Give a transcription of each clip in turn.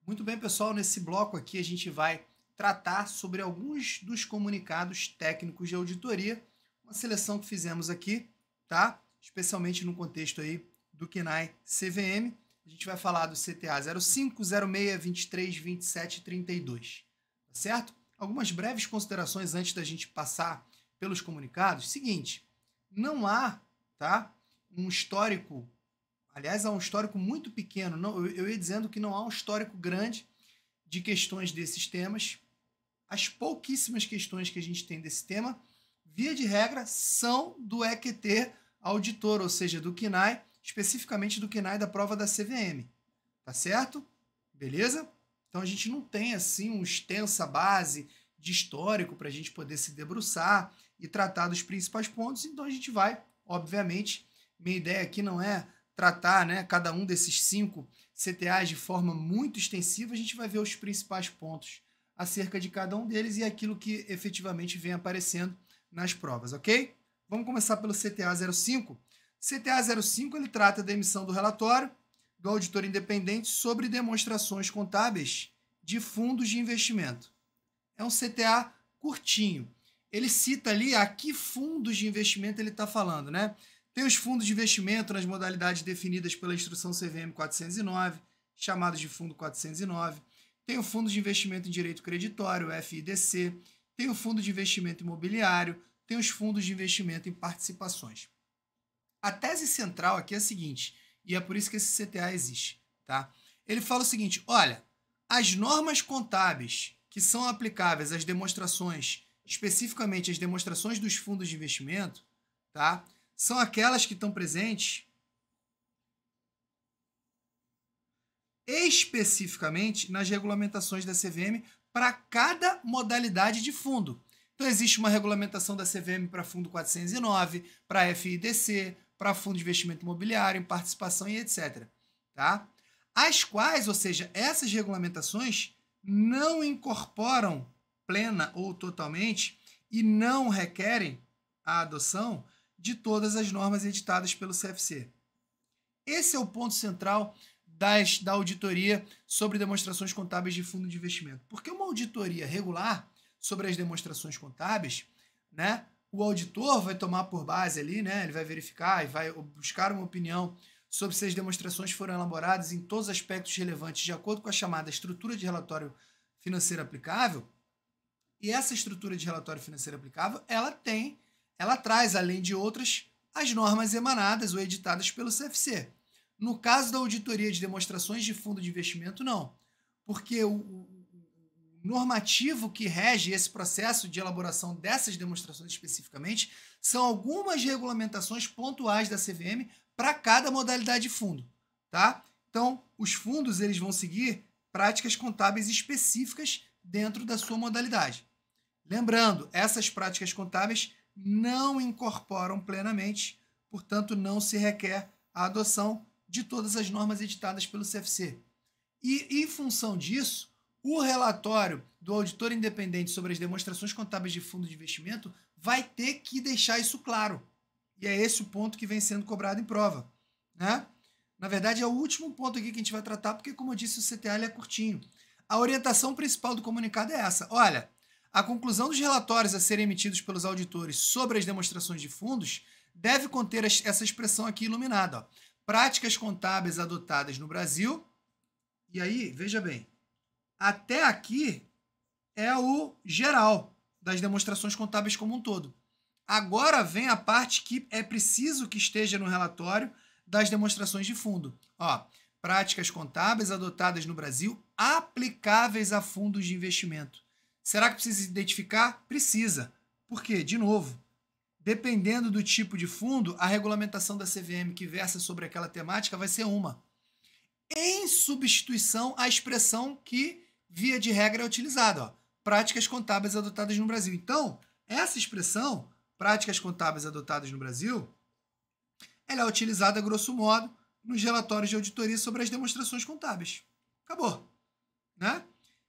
Muito bem, pessoal. Nesse bloco aqui a gente vai tratar sobre alguns dos comunicados técnicos de auditoria, uma seleção que fizemos aqui, tá? Especialmente no contexto aí do KNAI CVM. A gente vai falar do CTA 05, 06, 23, 27 e 32, tá certo? Algumas breves considerações antes da gente passar pelos comunicados. Seguinte, não há, tá, um histórico. Aliás, há um histórico muito pequeno. Não, eu ia dizendo que não há um histórico grande de questões desses temas. As pouquíssimas questões que a gente tem desse tema, via de regra, são do EQT auditor, ou seja, do KNAI, especificamente do KNAI da prova da CVM. Tá certo? Beleza? Então a gente não tem assim uma extensa base de histórico para a gente poder se debruçar e tratar dos principais pontos. Então a gente vai, obviamente, minha ideia aqui não é tratar, né, cada um desses 5 CTAs de forma muito extensiva. A gente vai ver os principais pontos acerca de cada um deles e aquilo que efetivamente vem aparecendo nas provas, ok? Vamos começar pelo CTA 05. CTA 05 ele trata da emissão do relatório do auditor independente sobre demonstrações contábeis de fundos de investimento. É um CTA curtinho. Ele cita ali a que fundos de investimento ele está falando, né? Tem os fundos de investimento nas modalidades definidas pela Instrução CVM 409, chamados de Fundo 409. Tem o Fundo de Investimento em Direito Creditório, FIDC. Tem o Fundo de Investimento Imobiliário. Tem os fundos de investimento em participações. A tese central aqui é a seguinte, e é por isso que esse CTA existe, tá? Ele fala o seguinte, olha, as normas contábeis que são aplicáveis às demonstrações, especificamente as demonstrações dos fundos de investimento, tá? São aquelas que estão presentes especificamente nas regulamentações da CVM para cada modalidade de fundo. Então, existe uma regulamentação da CVM para fundo 409, para FIDC, para fundo de investimento imobiliário, em participação e etc. Tá? As quais, ou seja, essas regulamentações não incorporam plena ou totalmente e não requerem a adoção de todas as normas editadas pelo CFC. Esse é o ponto central da auditoria sobre demonstrações contábeis de fundo de investimento. Porque uma auditoria regular sobre as demonstrações contábeis, né, o auditor vai tomar por base ali, né, ele vai verificar e vai buscar uma opinião sobre se as demonstrações foram elaboradas em todos os aspectos relevantes de acordo com a chamada estrutura de relatório financeiro aplicável. E essa estrutura de relatório financeiro aplicável, ela traz, além de outras, as normas emanadas ou editadas pelo CFC. No caso da auditoria de demonstrações de fundo de investimento, não. Porque o normativo que rege esse processo de elaboração dessas demonstrações especificamente são algumas regulamentações pontuais da CVM para cada modalidade de fundo, tá? Então, os fundos eles vão seguir práticas contábeis específicas dentro da sua modalidade. Lembrando, essas práticas contábeis não incorporam plenamente, portanto, não se requer a adoção de todas as normas editadas pelo CFC. E, em função disso, o relatório do auditor independente sobre as demonstrações contábeis de fundo de investimento vai ter que deixar isso claro. E é esse o ponto que vem sendo cobrado em prova, né? Na verdade, é o último ponto aqui que a gente vai tratar, porque, como eu disse, o CTA é curtinho. A orientação principal do comunicado é essa. Olha, a conclusão dos relatórios a serem emitidos pelos auditores sobre as demonstrações de fundos deve conter essa expressão aqui iluminada, ó. Práticas contábeis adotadas no Brasil. E aí, veja bem, até aqui é o geral das demonstrações contábeis como um todo. Agora vem a parte que é preciso que esteja no relatório das demonstrações de fundo. Ó, práticas contábeis adotadas no Brasil aplicáveis a fundos de investimento. Será que precisa identificar? Precisa. Por quê? De novo, dependendo do tipo de fundo, a regulamentação da CVM que versa sobre aquela temática vai ser uma. Em substituição à expressão que, via de regra, é utilizada. Ó, práticas contábeis adotadas no Brasil. Então, essa expressão, práticas contábeis adotadas no Brasil, ela é utilizada, grosso modo, nos relatórios de auditoria sobre as demonstrações contábeis. Acabou. Né?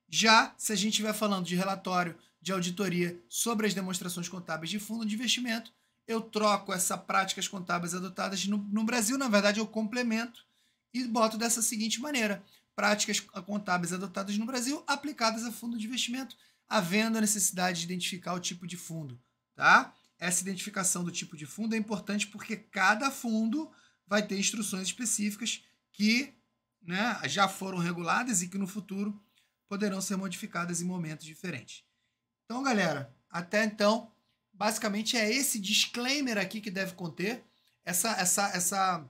Já, se a gente estiver falando de relatório de auditoria sobre as demonstrações contábeis de fundo de investimento, eu troco essas práticas contábeis adotadas no Brasil, na verdade eu complemento e boto dessa seguinte maneira: práticas contábeis adotadas no Brasil aplicadas a fundo de investimento, havendo a necessidade de identificar o tipo de fundo, tá? Essa identificação do tipo de fundo é importante porque cada fundo vai ter instruções específicas que, né, já foram reguladas e que no futuro poderão ser modificadas em momentos diferentes. Então, galera, até então, basicamente é esse disclaimer aqui que deve conter essa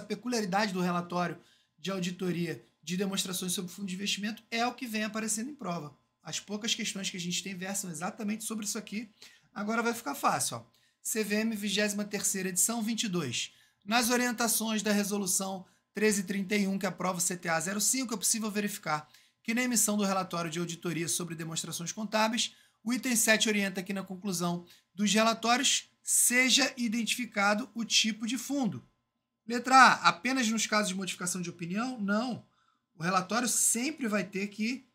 peculiaridade do relatório de auditoria de demonstrações sobre fundo de investimento é o que vem aparecendo em prova. As poucas questões que a gente tem versam exatamente sobre isso aqui. Agora vai ficar fácil, ó. CVM 23ª edição 22. Nas orientações da resolução 1331 que aprova o CTA 05, é possível verificar que na emissão do relatório de auditoria sobre demonstrações contábeis, o item 7 orienta que na conclusão dos relatórios seja identificado o tipo de fundo. Letra A, apenas nos casos de modificação de opinião? Não. O relatório sempre vai ter que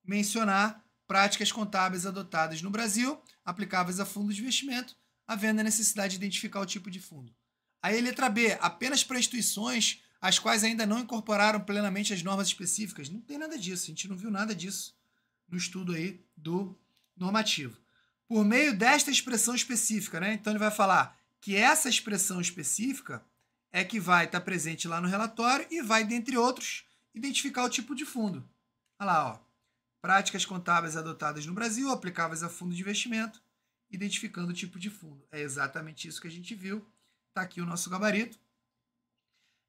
mencionar práticas contábeis adotadas no Brasil, aplicáveis a fundos de investimento, havendo a necessidade de identificar o tipo de fundo. Aí, letra B, apenas para instituições as quais ainda não incorporaram plenamente as normas específicas. Não tem nada disso, a gente não viu nada disso no estudo aí do normativo. Por meio desta expressão específica, né? Então ele vai falar que essa expressão específica é que vai estar presente lá no relatório e vai, dentre outros, identificar o tipo de fundo. Olha lá, ó. Práticas contábeis adotadas no Brasil, aplicáveis a fundo de investimento, identificando o tipo de fundo. É exatamente isso que a gente viu. Está aqui o nosso gabarito.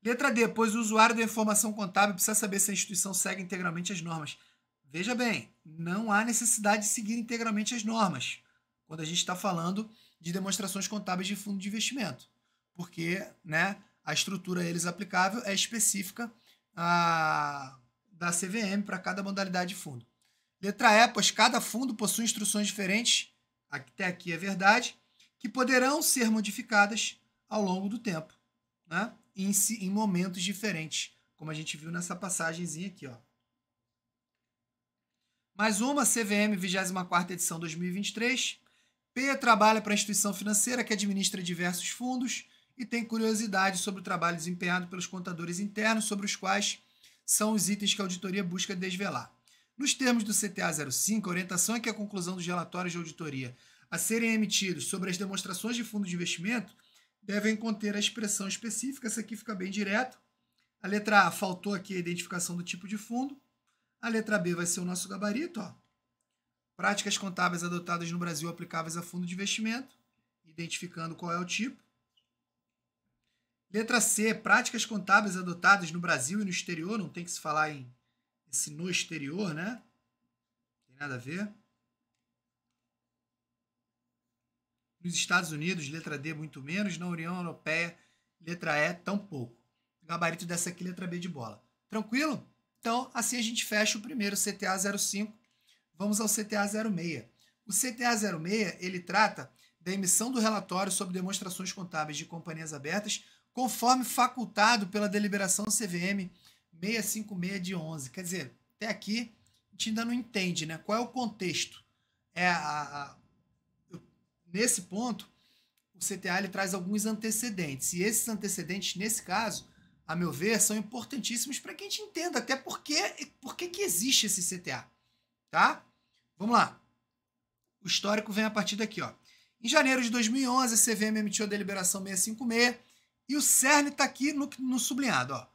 Letra D, pois o usuário da informação contábil precisa saber se a instituição segue integralmente as normas. Veja bem, não há necessidade de seguir integralmente as normas quando a gente está falando de demonstrações contábeis de fundo de investimento, porque, né, a estrutura a eles aplicável é específica da CVM para cada modalidade de fundo. Letra E, pois cada fundo possui instruções diferentes, até aqui é verdade, que poderão ser modificadas ao longo do tempo, né? Em momentos diferentes, como a gente viu nessa passagenzinha aqui, ó. Mais uma, CVM 24ª edição 2023. P trabalha para a instituição financeira que administra diversos fundos e tem curiosidade sobre o trabalho desempenhado pelos contadores internos, sobre os quais são os itens que a auditoria busca desvelar. Nos termos do CTA 05, a orientação é que a conclusão dos relatórios de auditoria a serem emitidos sobre as demonstrações de fundo de investimento devem conter a expressão específica. Essa aqui fica bem direto. A letra A, faltou aqui a identificação do tipo de fundo. A letra B vai ser o nosso gabarito, ó. Práticas contábeis adotadas no Brasil aplicáveis a fundo de investimento, identificando qual é o tipo. Letra C, práticas contábeis adotadas no Brasil e no exterior, não tem que se falar em esse no exterior, né? Não tem nada a ver. Nos Estados Unidos, letra D, muito menos. Na União Europeia, letra E, tão pouco. Gabarito dessa aqui, letra B de bola. Tranquilo? Então, assim a gente fecha o primeiro CTA 05. Vamos ao CTA 06. O CTA 06, ele trata da emissão do relatório sobre demonstrações contábeis de companhias abertas, conforme facultado pela deliberação CVM 656 de 11. Quer dizer, até aqui a gente ainda não entende, né? Qual é o contexto? Nesse ponto, o CTA ele traz alguns antecedentes. E esses antecedentes, nesse caso, a meu ver, são importantíssimos para que a gente entenda até por que existe esse CTA. Tá? Vamos lá. O histórico vem a partir daqui, ó. Em janeiro de 2011, a CVM emitiu a deliberação 656 e o cerne está aqui no sublinhado, ó,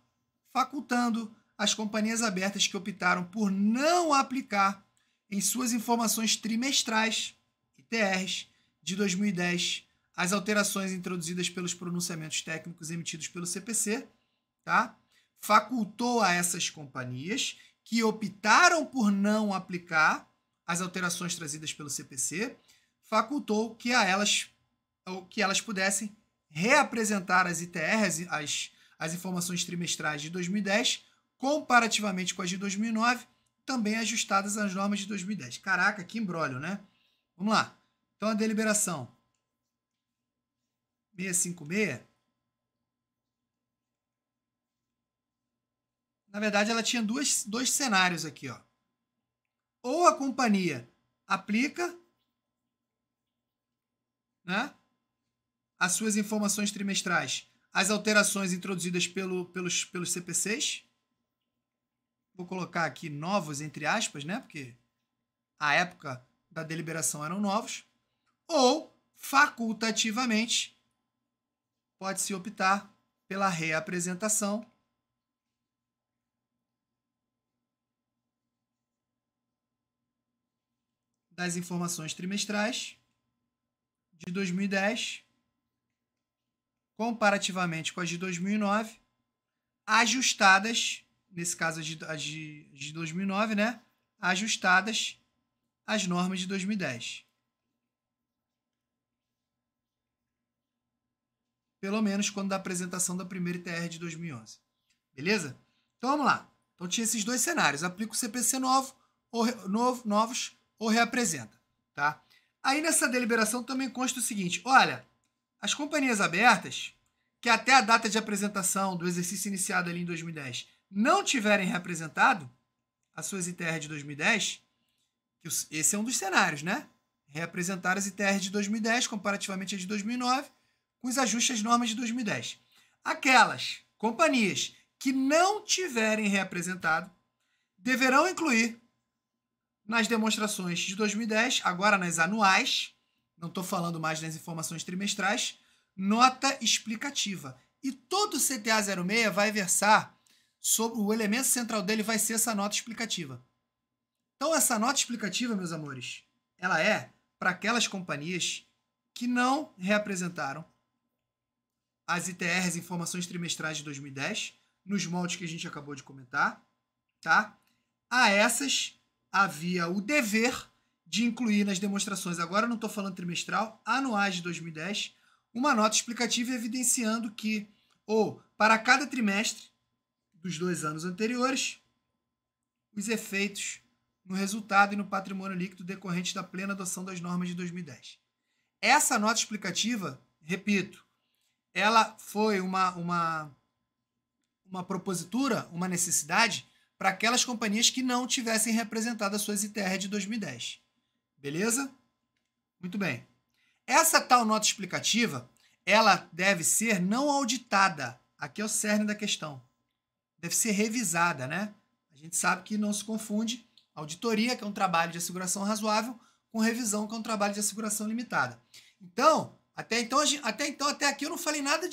facultando as companhias abertas que optaram por não aplicar em suas informações trimestrais, ITRs, de 2010, as alterações introduzidas pelos pronunciamentos técnicos emitidos pelo CPC, tá? Facultou a essas companhias que optaram por não aplicar as alterações trazidas pelo CPC, facultou que elas pudessem reapresentar as ITRs, as informações trimestrais de 2010, comparativamente com as de 2009, também ajustadas às normas de 2010. Caraca, que imbróglio, né? Vamos lá. Então, a deliberação 656, na verdade, ela tinha dois cenários aqui, ó. Ou a companhia aplica, né, as suas informações trimestrais, as alterações introduzidas pelos CPCs, vou colocar aqui novos entre aspas, né? Porque a época da deliberação eram novos, ou facultativamente pode-se optar pela reapresentação das informações trimestrais de 2010, comparativamente com as de 2009, ajustadas, nesse caso as de 2009, né? Ajustadas às normas de 2010. Pelo menos quando da apresentação da primeira ITR de 2011. Beleza? Então vamos lá. Então tinha esses dois cenários. Aplica o CPC novos ou reapresenta. Tá? Aí nessa deliberação também consta o seguinte. Olha, as companhias abertas, que até a data de apresentação do exercício iniciado ali em 2010 não tiverem reapresentado as suas ITR de 2010, esse é um dos cenários, né? Reapresentar as ITR de 2010 comparativamente às de 2009, com os ajustes às normas de 2010. Aquelas companhias que não tiverem reapresentado deverão incluir nas demonstrações de 2010, agora nas anuais, não estou falando mais nas informações trimestrais, nota explicativa. E todo o CTA 06 vai versar sobre o elemento central dele, vai ser essa nota explicativa. Então, essa nota explicativa, meus amores, ela é para aquelas companhias que não reapresentaram as ITRs, informações trimestrais de 2010, nos moldes que a gente acabou de comentar, tá? A essas havia o dever de incluir nas demonstrações, agora não estou falando trimestral, anuais de 2010, uma nota explicativa evidenciando que, ou para cada trimestre dos 2 anos anteriores, os efeitos no resultado e no patrimônio líquido decorrentes da plena adoção das normas de 2010. Essa nota explicativa, repito, ela foi uma propositura, uma necessidade para aquelas companhias que não tivessem representado as suas ITR de 2010. Beleza? Muito bem. Essa tal nota explicativa, ela deve ser não auditada. Aqui é o cerne da questão. Deve ser revisada, né? A gente sabe que não se confunde auditoria, que é um trabalho de asseguração razoável, com revisão, que é um trabalho de asseguração limitada. Então, até aqui eu não falei nada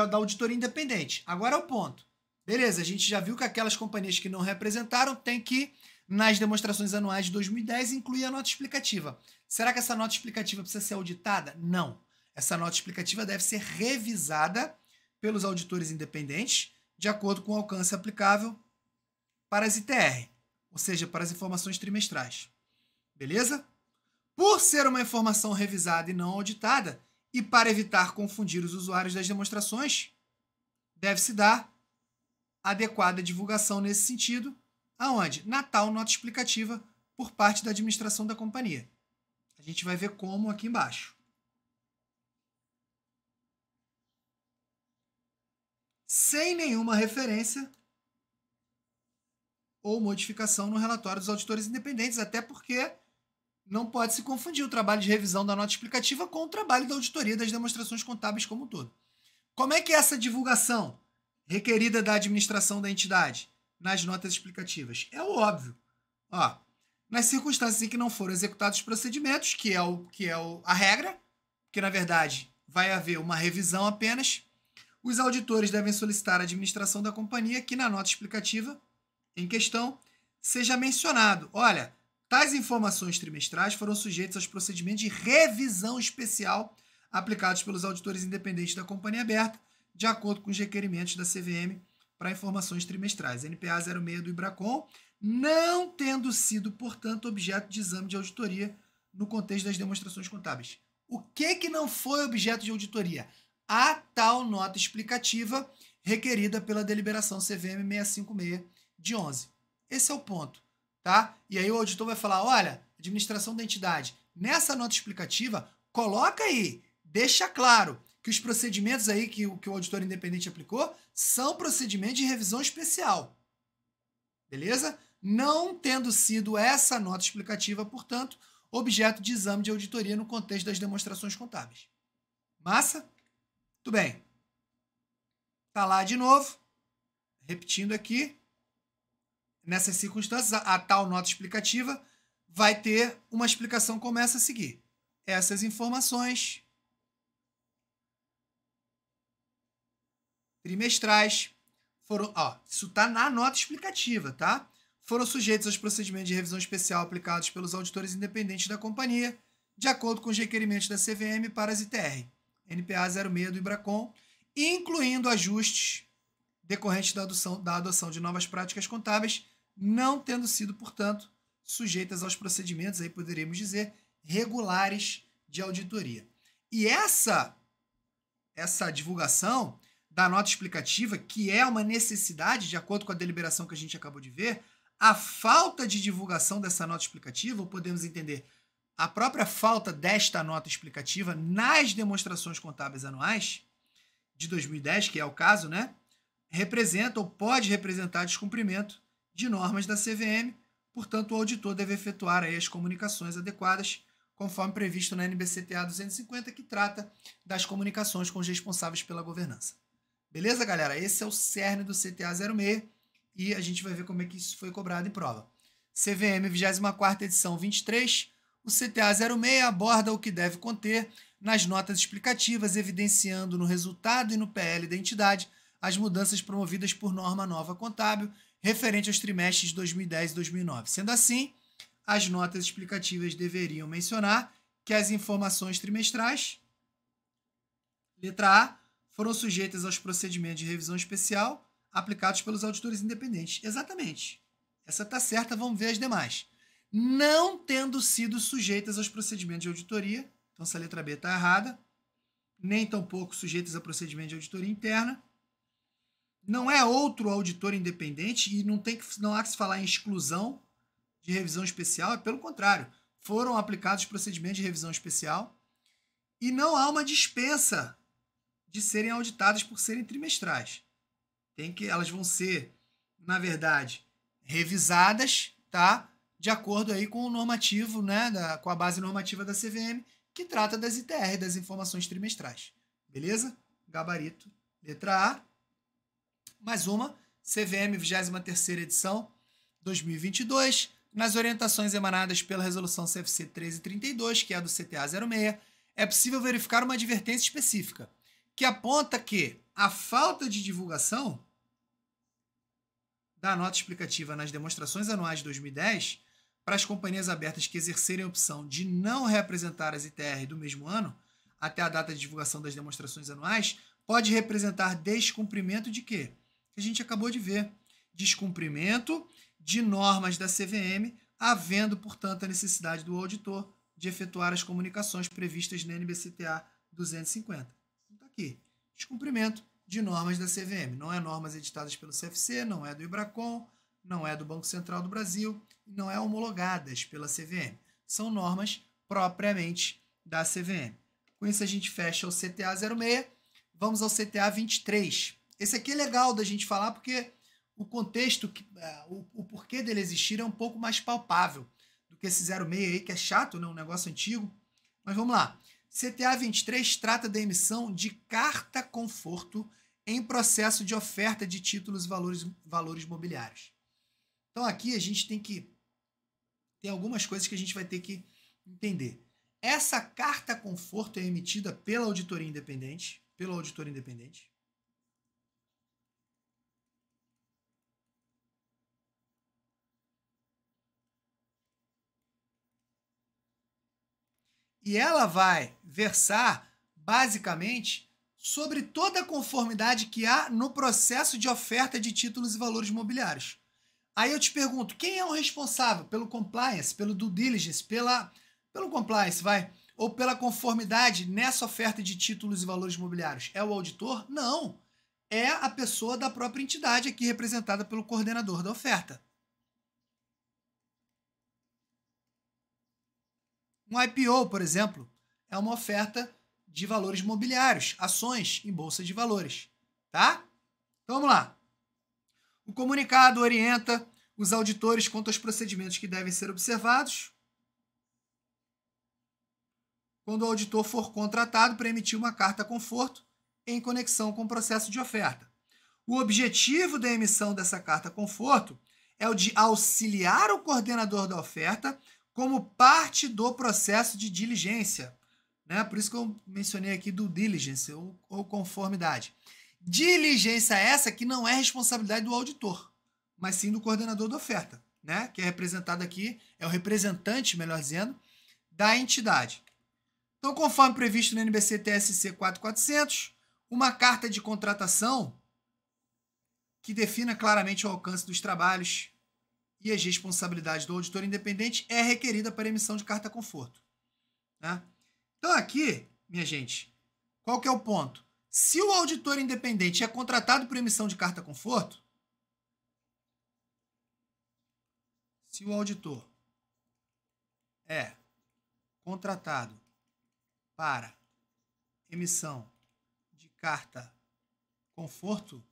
da auditoria independente. Agora é o ponto. Beleza, a gente já viu que aquelas companhias que não representaram têm que, nas demonstrações anuais de 2010, incluir a nota explicativa. Será que essa nota explicativa precisa ser auditada? Não. Essa nota explicativa deve ser revisada pelos auditores independentes, de acordo com o alcance aplicável para as ITR, ou seja, para as informações trimestrais. Beleza? Por ser uma informação revisada e não auditada, e para evitar confundir os usuários das demonstrações, deve-se dar adequada divulgação nesse sentido, aonde? Na tal nota explicativa por parte da administração da companhia. A gente vai ver como aqui embaixo. Sem nenhuma referência ou modificação no relatório dos auditores independentes, até porque não pode se confundir o trabalho de revisão da nota explicativa com o trabalho da auditoria das demonstrações contábeis como um todo. Como é que é essa divulgação requerida da administração da entidade nas notas explicativas? É o óbvio. Ó, nas circunstâncias em que não foram executados os procedimentos, que é a regra, que na verdade vai haver uma revisão apenas, os auditores devem solicitar à administração da companhia que na nota explicativa em questão seja mencionado: olha, tais informações trimestrais foram sujeitas aos procedimentos de revisão especial aplicados pelos auditores independentes da companhia aberta, de acordo com os requerimentos da CVM para informações trimestrais, NPA 06 do IBRACON, não tendo sido, portanto, objeto de exame de auditoria no contexto das demonstrações contábeis. O que não foi objeto de auditoria? A tal nota explicativa requerida pela deliberação CVM 656 de 11. Esse é o ponto, tá? E aí o auditor vai falar: olha, administração da entidade, nessa nota explicativa, coloca aí, deixa claro que os procedimentos aí que o auditor independente aplicou são procedimentos de revisão especial. Beleza? Não tendo sido essa nota explicativa, portanto, objeto de exame de auditoria no contexto das demonstrações contábeis. Massa? Tudo bem. Tá lá de novo. repetindo aqui, nessas circunstâncias, a tal nota explicativa vai ter uma explicação como essa a seguir. Essas informações trimestrais foram... isso está na nota explicativa, tá? Foram sujeitos aos procedimentos de revisão especial aplicados pelos auditores independentes da companhia, de acordo com os requerimentos da CVM para as ITR, NPA 06 do IBRACON, incluindo ajustes decorrentes da adoção de novas práticas contábeis, não tendo sido, portanto, sujeitas aos procedimentos, aí poderíamos dizer, regulares de auditoria. E essa divulgação da nota explicativa, que é uma necessidade, de acordo com a deliberação que a gente acabou de ver, a falta de divulgação dessa nota explicativa, ou podemos entender a própria falta desta nota explicativa nas demonstrações contábeis anuais de 2010, que é o caso, né, representa ou pode representar descumprimento de normas da CVM, portanto, o auditor deve efetuar aí as comunicações adequadas, conforme previsto na NBCTA 250, que trata das comunicações com os responsáveis pela governança. Beleza, galera? Esse é o cerne do CTA 06 e a gente vai ver como é que isso foi cobrado em prova. CVM 24ª edição 23, o CTA 06 aborda o que deve conter nas notas explicativas, evidenciando no resultado e no PL da entidade as mudanças promovidas por norma nova contábil referente aos trimestres de 2010 e 2009. Sendo assim, as notas explicativas deveriam mencionar que as informações trimestrais, letra A, foram sujeitas aos procedimentos de revisão especial aplicados pelos auditores independentes. Exatamente. Essa está certa, vamos ver as demais. Não tendo sido sujeitas aos procedimentos de auditoria, então essa letra B está errada, nem tampouco sujeitas a procedimento de auditoria interna. Não é outro auditor independente e não há que se falar em exclusão de revisão especial, pelo contrário, foram aplicados procedimentos de revisão especial e não há uma dispensa de serem auditadas por serem trimestrais. Elas vão ser, na verdade, revisadas, tá? De acordo aí com o normativo, né, com a base normativa da CVM, que trata das ITR, das informações trimestrais. Beleza? Gabarito, letra A. Mais uma, CVM 23ª edição 2022, nas orientações emanadas pela resolução CFC 1332, que é a do CTA 06, é possível verificar uma advertência específica, que aponta que a falta de divulgação da nota explicativa nas demonstrações anuais de 2010 para as companhias abertas que exercerem a opção de não reapresentar as ITR do mesmo ano, até a data de divulgação das demonstrações anuais, pode representar descumprimento de quê? Que a gente acabou de ver. Descumprimento de normas da CVM, havendo, portanto, a necessidade do auditor de efetuar as comunicações previstas na NBCTA 250. Então, aqui, descumprimento de normas da CVM. Não é normas editadas pelo CFC, não é do IBRACON, não é do Banco Central do Brasil, não é homologadas pela CVM. São normas propriamente da CVM. Com isso, a gente fecha o CTA 06. Vamos ao CTA 23. Esse aqui é legal da gente falar porque o contexto, o porquê dele existir é um pouco mais palpável do que esse 06 aí, que é chato, né? Um negócio antigo. Mas vamos lá. CTA 23 trata da emissão de carta conforto em processo de oferta de títulos e valores mobiliários. Então aqui a gente tem algumas coisas que a gente vai ter que entender. Essa carta conforto é emitida pela auditoria independente, pelo auditor independente. E ela vai versar, basicamente, sobre toda a conformidade que há no processo de oferta de títulos e valores mobiliários. Aí eu te pergunto, quem é o responsável pelo compliance, pelo due diligence, pelo compliance, ou pela conformidade nessa oferta de títulos e valores mobiliários? É o auditor? Não. É a pessoa da própria entidade aqui representada pelo coordenador da oferta. Um IPO, por exemplo, é uma oferta de valores mobiliários, ações em bolsa de valores, tá? Então vamos lá. O comunicado orienta os auditores quanto aos procedimentos que devem ser observados quando o auditor for contratado para emitir uma carta conforto em conexão com o processo de oferta. O objetivo da emissão dessa carta conforto é o de auxiliar o coordenador da oferta como parte do processo de diligência, né? Por isso que eu mencionei aqui do diligence ou conformidade. Diligência essa que não é responsabilidade do auditor, mas sim do coordenador da oferta, né? Que é representado aqui, é o representante, melhor dizendo, da entidade. Então, conforme previsto no NBC TSC 4400, uma carta de contratação que defina claramente o alcance dos trabalhos e as responsabilidades do auditor independente é requerida para emissão de carta conforto, né? Então, aqui, minha gente, qual que é o ponto? Se o auditor independente é contratado por emissão de carta conforto, se o auditor é contratado para emissão de carta conforto,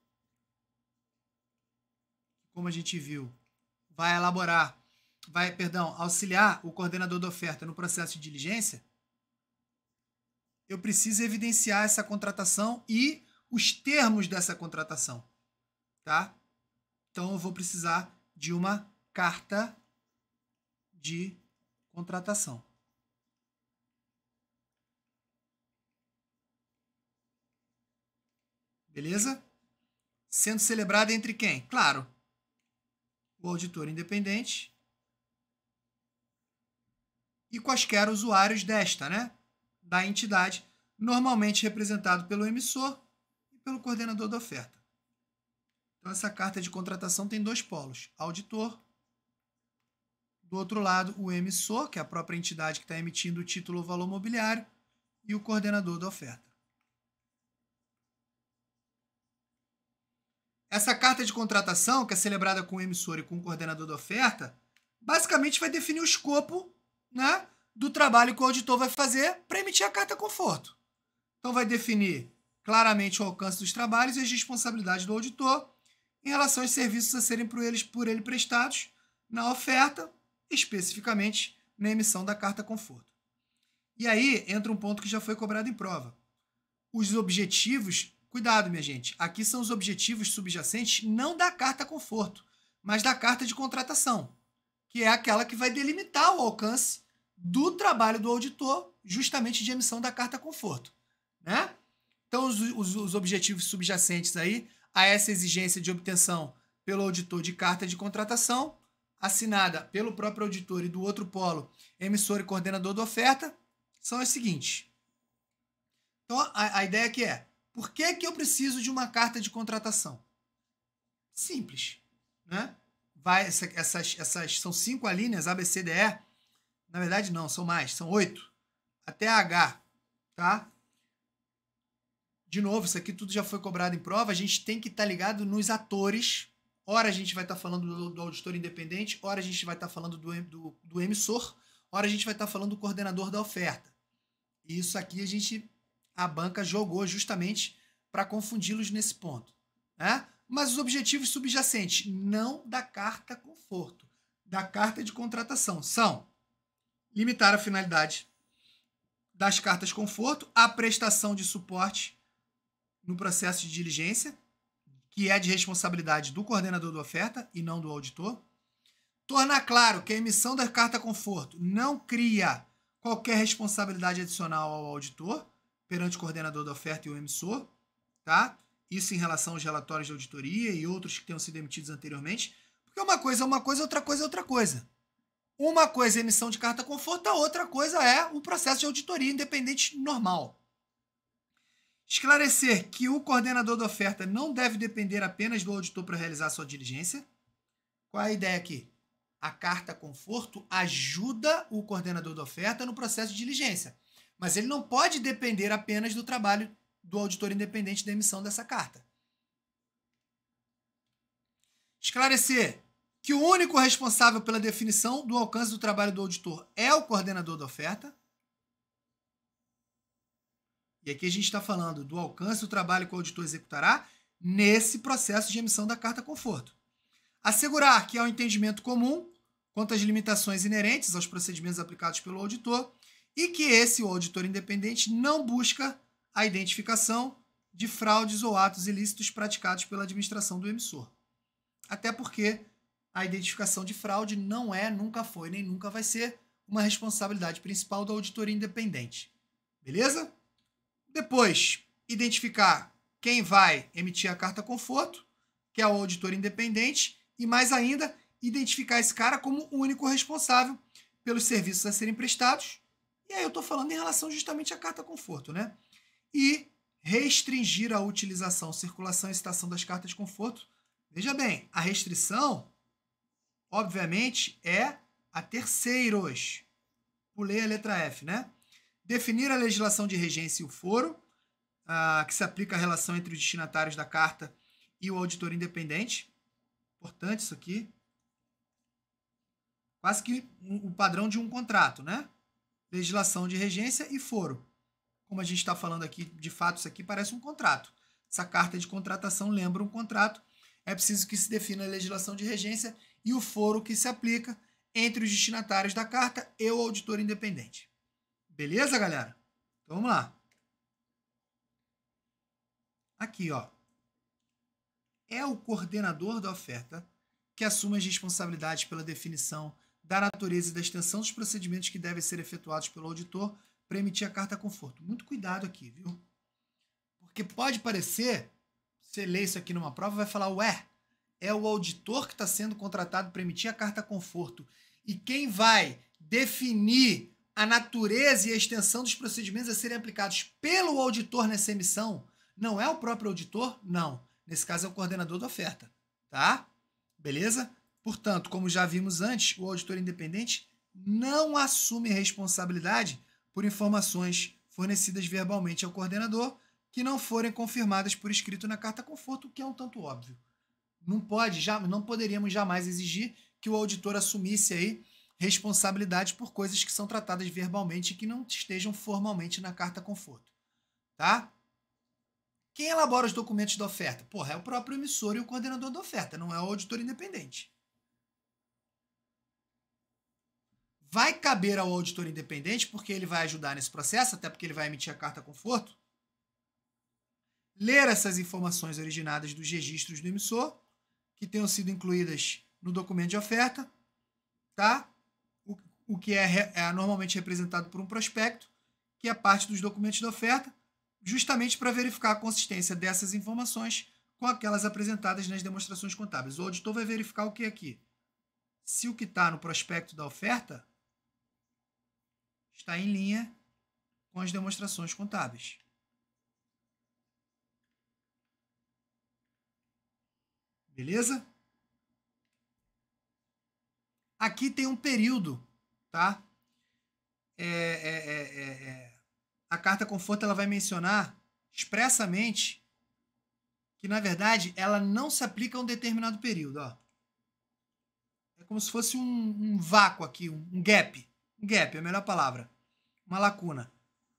como a gente viu, vai auxiliar o coordenador da oferta no processo de diligência, eu preciso evidenciar essa contratação e os termos dessa contratação, tá? Então, eu vou precisar de uma carta de contratação. Beleza? Sendo celebrada entre quem? Claro, o auditor independente e quaisquer usuários desta, né? Da entidade, normalmente representado pelo emissor e pelo coordenador da oferta. Então, essa carta de contratação tem dois polos: auditor, do outro lado, o emissor, que é a própria entidade que está emitindo o título ou valor mobiliário, e o coordenador da oferta. Essa carta de contratação, que é celebrada com o emissor e com o coordenador da oferta, basicamente vai definir o escopo, né, do trabalho que o auditor vai fazer para emitir a carta conforto. Então, vai definir claramente o alcance dos trabalhos e as responsabilidades do auditor em relação aos serviços a serem por ele prestados na oferta, especificamente na emissão da carta conforto. E aí entra um ponto que já foi cobrado em prova. Os objetivos, cuidado, minha gente, aqui são os objetivos subjacentes não da carta conforto, mas da carta de contratação, que é aquela que vai delimitar o alcance do trabalho do auditor, justamente de emissão da carta conforto, né? Então, os objetivos subjacentes aí a essa exigência de obtenção pelo auditor de carta de contratação, assinada pelo próprio auditor e do outro polo, emissor e coordenador da oferta, são as seguintes. Então, a ideia aqui é, por que eu preciso de uma carta de contratação? Simples, né? Essas são 5 alíneas, A, B, C, D, E. Na verdade, não, são mais, são 8. Até H, tá? De novo, isso aqui tudo já foi cobrado em prova, a gente tem que estar ligado nos atores. Ora a gente vai estar falando do auditor independente, ora a gente vai estar falando do emissor, ora a gente vai estar falando do coordenador da oferta. E isso aqui a banca jogou justamente para confundi-los nesse ponto, né? Mas os objetivos subjacentes, não da carta conforto, da carta de contratação, são limitar a finalidade das cartas conforto à prestação de suporte no processo de diligência, que é de responsabilidade do coordenador da oferta e não do auditor. Tornar claro que a emissão da carta conforto não cria qualquer responsabilidade adicional ao auditor perante o coordenador da oferta e o emissor, tá? Isso em relação aos relatórios de auditoria e outros que tenham sido emitidos anteriormente, porque uma coisa é uma coisa, outra coisa é outra coisa. Uma coisa é a emissão de carta conforto, a outra coisa é o processo de auditoria independente normal. Esclarecer que o coordenador da oferta não deve depender apenas do auditor para realizar sua diligência. Qual é a ideia aqui? A carta conforto ajuda o coordenador da oferta no processo de diligência, mas ele não pode depender apenas do trabalho do auditor independente da emissão dessa carta. Esclarecer que o único responsável pela definição do alcance do trabalho do auditor é o coordenador da oferta. E aqui a gente está falando do alcance do trabalho que o auditor executará nesse processo de emissão da carta conforto. Assegurar que há um entendimento comum quanto às limitações inerentes aos procedimentos aplicados pelo auditor e que o auditor independente, não busca a identificação de fraudes ou atos ilícitos praticados pela administração do emissor. Até porque a identificação de fraude não é, nunca foi, nem nunca vai ser uma responsabilidade principal da auditoria independente. Beleza? Depois, identificar quem vai emitir a carta conforto, que é o auditor independente, e mais ainda, identificar esse cara como o único responsável pelos serviços a serem prestados. E aí eu estou falando em relação justamente à carta conforto, né? E restringir a utilização, circulação e citação das cartas de conforto. Veja bem, a restrição, obviamente, é a terceiros. Pulei a letra F, né? Definir a legislação de regência e o foro, que se aplica à relação entre os destinatários da carta e o auditor independente. Importante isso aqui. Quase que o padrão de um contrato, né? Legislação de regência e foro. Como a gente está falando aqui, de fato, isso aqui parece um contrato. Essa carta de contratação lembra um contrato. É preciso que se defina a legislação de regência e o foro que se aplica entre os destinatários da carta e o auditor independente. Beleza, galera? Então vamos lá. Aqui, ó. É o coordenador da oferta que assume as responsabilidades pela definição da natureza e da extensão dos procedimentos que devem ser efetuados pelo auditor para emitir a carta conforto. Muito cuidado aqui, viu? Porque pode parecer, você lê isso aqui numa prova, vai falar, ué, é o auditor que está sendo contratado para emitir a carta conforto. E quem vai definir a natureza e a extensão dos procedimentos a serem aplicados pelo auditor nessa emissão não é o próprio auditor? Não. Nesse caso é o coordenador da oferta, tá? Beleza? Portanto, como já vimos antes, o auditor independente não assume responsabilidade por informações fornecidas verbalmente ao coordenador que não forem confirmadas por escrito na carta conforto, o que é um tanto óbvio. Não poderíamos jamais exigir que o auditor assumisse aí responsabilidade por coisas que são tratadas verbalmente e que não estejam formalmente na carta conforto, tá? Quem elabora os documentos da oferta? Porra, é o próprio emissor e o coordenador da oferta, não é o auditor independente. Vai caber ao auditor independente, porque ele vai ajudar nesse processo, até porque ele vai emitir a carta conforto, ler essas informações originadas dos registros do emissor, que tenham sido incluídas no documento de oferta, tá? O que é normalmente representado por um prospecto, que é parte dos documentos da oferta, justamente para verificar a consistência dessas informações com aquelas apresentadas nas demonstrações contábeis. O auditor vai verificar o que aqui? Se o que está no prospecto da oferta está em linha com as demonstrações contábeis. Beleza? Aqui tem um período, tá? A carta conforto ela vai mencionar expressamente que, na verdade, ela não se aplica a um determinado período. Ó. É como se fosse um vácuo aqui, um gap. Um gap é a melhor palavra. Uma lacuna.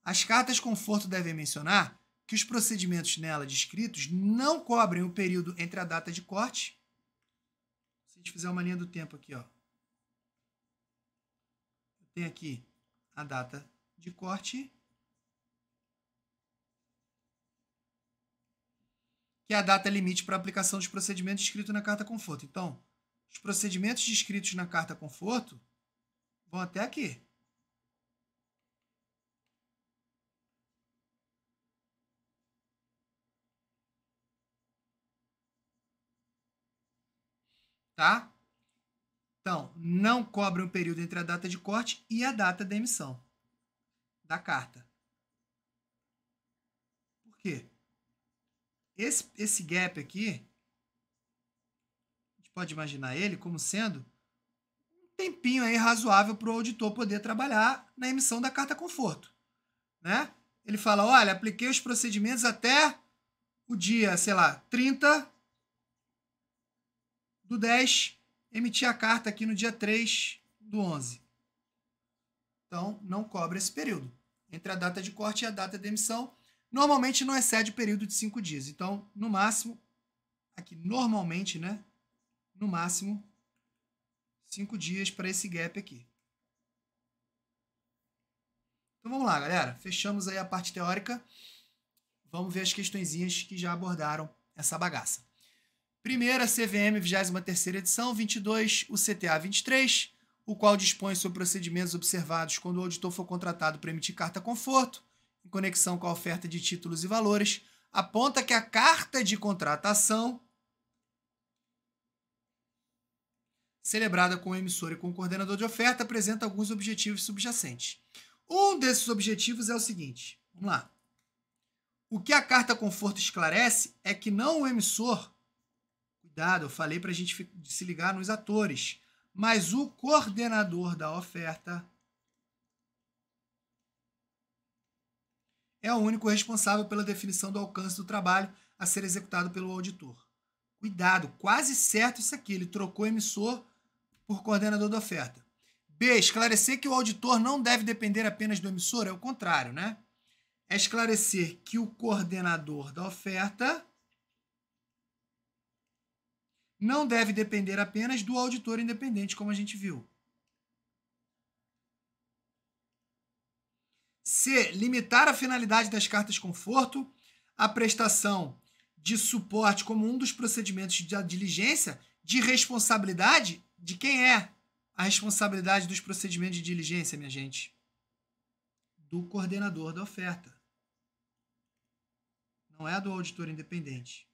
As cartas conforto devem mencionar que os procedimentos nela descritos não cobrem o período entre a data de corte. Se a gente fizer uma linha do tempo aqui, ó. Tem aqui a data de corte, que é a data limite para a aplicação dos procedimentos descritos na carta conforto. Então, os procedimentos descritos na carta conforto vão até aqui. Tá? Então, não cobrem o período entre a data de corte e a data da emissão da carta. Por quê? Esse gap aqui, a gente pode imaginar ele como sendo um tempinho aí razoável para o auditor poder trabalhar na emissão da carta conforto, né? Ele fala, olha, apliquei os procedimentos até o dia, sei lá, 30/10, emiti a carta aqui no dia 3/11. Então, não cobra esse período. Entre a data de corte e a data de emissão, normalmente não excede o período de 5 dias. Então, no máximo, aqui normalmente, né? No máximo, 5 dias para esse gap aqui. Então, vamos lá, galera. Fechamos aí a parte teórica. Vamos ver as questõezinhas que já abordaram essa bagaça. Primeira, CVM, 23ª edição, 22, o CTA 23, o qual dispõe sobre procedimentos observados quando o auditor for contratado para emitir carta conforto, em conexão com a oferta de títulos e valores, aponta que a carta de contratação celebrada com o emissor e com o coordenador de oferta apresenta alguns objetivos subjacentes. Um desses objetivos é o seguinte, vamos lá. O que a carta conforto esclarece é que não o emissor, cuidado, eu falei para a gente se ligar nos atores, mas o coordenador da oferta é o único responsável pela definição do alcance do trabalho a ser executado pelo auditor. Cuidado, quase certo isso aqui, ele trocou emissor por coordenador da oferta. B, esclarecer que o auditor não deve depender apenas do emissor, é o contrário, né? É esclarecer que o coordenador da oferta não deve depender apenas do auditor independente, como a gente viu. C, limitar a finalidade das cartas conforto à prestação de suporte como um dos procedimentos da diligência de responsabilidade de quem é a responsabilidade dos procedimentos de diligência, minha gente? Do coordenador da oferta. Não é do auditor independente.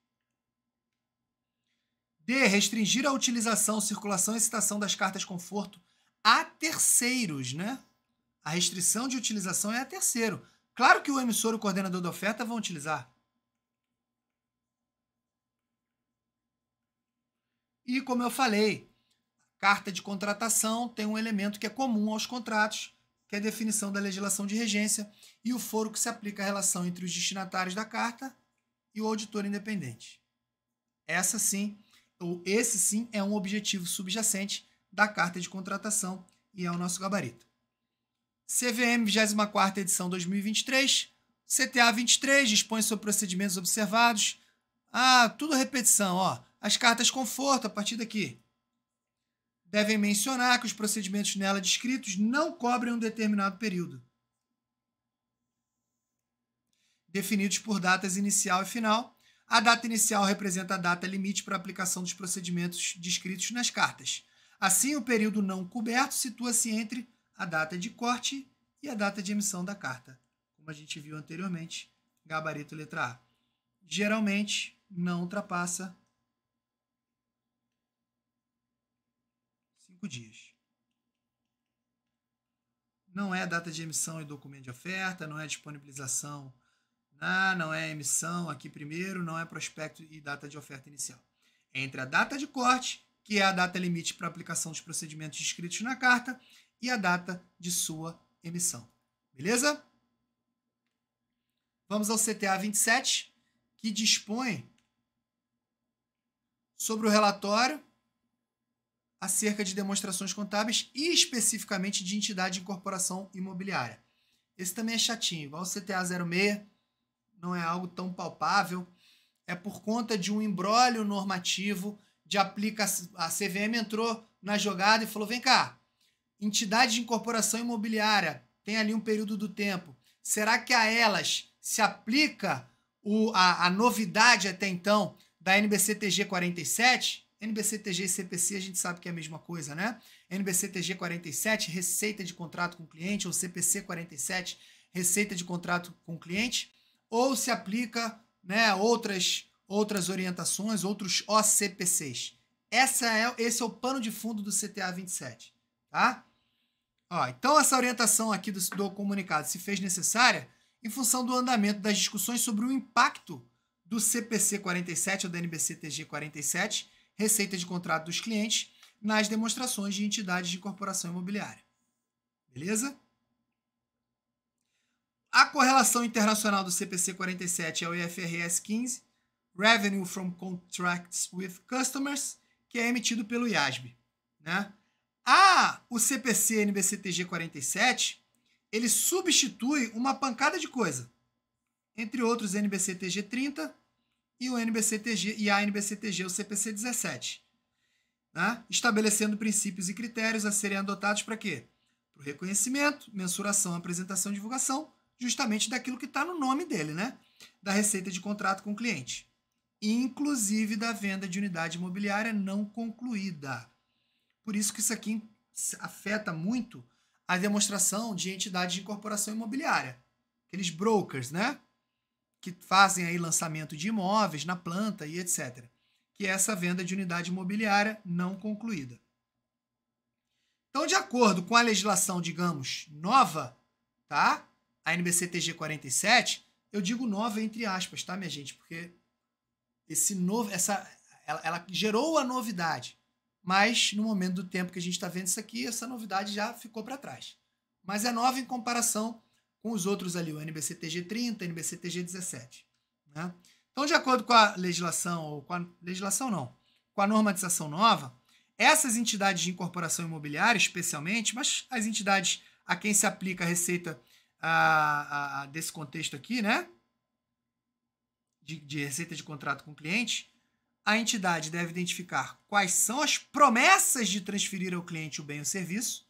D, restringir a utilização, circulação e citação das cartas conforto a terceiros, né? A restrição de utilização é a terceiro. Claro que o emissor e o coordenador da oferta vão utilizar. E, como eu falei, carta de contratação tem um elemento que é comum aos contratos, que é a definição da legislação de regência e o foro que se aplica à relação entre os destinatários da carta e o auditor independente. Esse sim é um objetivo subjacente da carta de contratação e é o nosso gabarito. CVM, 24ª edição 2023, CTA 23, dispõe sobre procedimentos observados. Tudo repetição, ó. As cartas conforto, a partir daqui, devem mencionar que os procedimentos nela descritos não cobrem um determinado período, definidos por datas inicial e final. A data inicial representa a data limite para a aplicação dos procedimentos descritos nas cartas. Assim, o período não coberto situa-se entre a data de corte e a data de emissão da carta, como a gente viu anteriormente, gabarito letra A. Geralmente, não ultrapassa 5 dias. Não é data de emissão e documento de oferta, não é disponibilização, não é emissão aqui primeiro, não é prospecto e data de oferta inicial. Entre a data de corte, que é a data limite para aplicação dos procedimentos descritos na carta, e a data de sua emissão. Beleza? Vamos ao CTA 27, que dispõe sobre o relatório acerca de demonstrações contábeis e especificamente de entidade de incorporação imobiliária. Esse também é chatinho, igual o CTA 06, não é algo tão palpável, é por conta de um imbróglio normativo de aplicação. A CVM entrou na jogada e falou, vem cá, entidade de incorporação imobiliária, tem ali um período do tempo, será que a elas se aplica a novidade até então da NBC-TG 47? NBC-TG e CPC a gente sabe que é a mesma coisa, né? NBC-TG 47, receita de contrato com o cliente, ou CPC 47, receita de contrato com o cliente, ou se aplica, né, outras orientações, outros OCPCs. Esse é o pano de fundo do CTA 27, tá? Então essa orientação aqui do comunicado se fez necessária em função do andamento das discussões sobre o impacto do CPC 47 ou da NBC-TG 47, receita de contrato dos clientes, nas demonstrações de entidades de incorporação imobiliária. Beleza? A correlação internacional do CPC 47 é o IFRS 15, Revenue from Contracts with Customers, que é emitido pelo IASB, né? O CPC NBC-TG 47, ele substitui uma pancada de coisa, entre outros NBC-TG 30 e o NBC-TG e a NBC-TG, o CPC 17, né? Estabelecendo princípios e critérios a serem adotados para quê? Para o reconhecimento, mensuração, apresentação e divulgação, justamente daquilo que está no nome dele, né? da receita de contrato com o cliente, inclusive da venda de unidade imobiliária não concluída. Por isso que isso aqui afeta muito a demonstração de entidade de incorporação imobiliária. Aqueles brokers, né? Que fazem aí lançamento de imóveis na planta e etc. Que é essa venda de unidade imobiliária não concluída. Então, de acordo com a legislação, digamos, nova, tá? A NBC-TG 47, eu digo nova entre aspas, tá, minha gente? Porque ela gerou a novidade, mas no momento do tempo que a gente está vendo isso aqui, essa novidade já ficou para trás. Mas é nova em comparação com os outros ali, o NBC-TG 30, NBC-TG 17. Né? Então, de acordo com a legislação, ou com a normatização nova, essas entidades de incorporação imobiliária, especialmente, mas as entidades a quem se aplica a receita desse contexto aqui, né? De receita de contrato com o cliente, a entidade deve identificar quais são as promessas de transferir ao cliente o bem ou serviço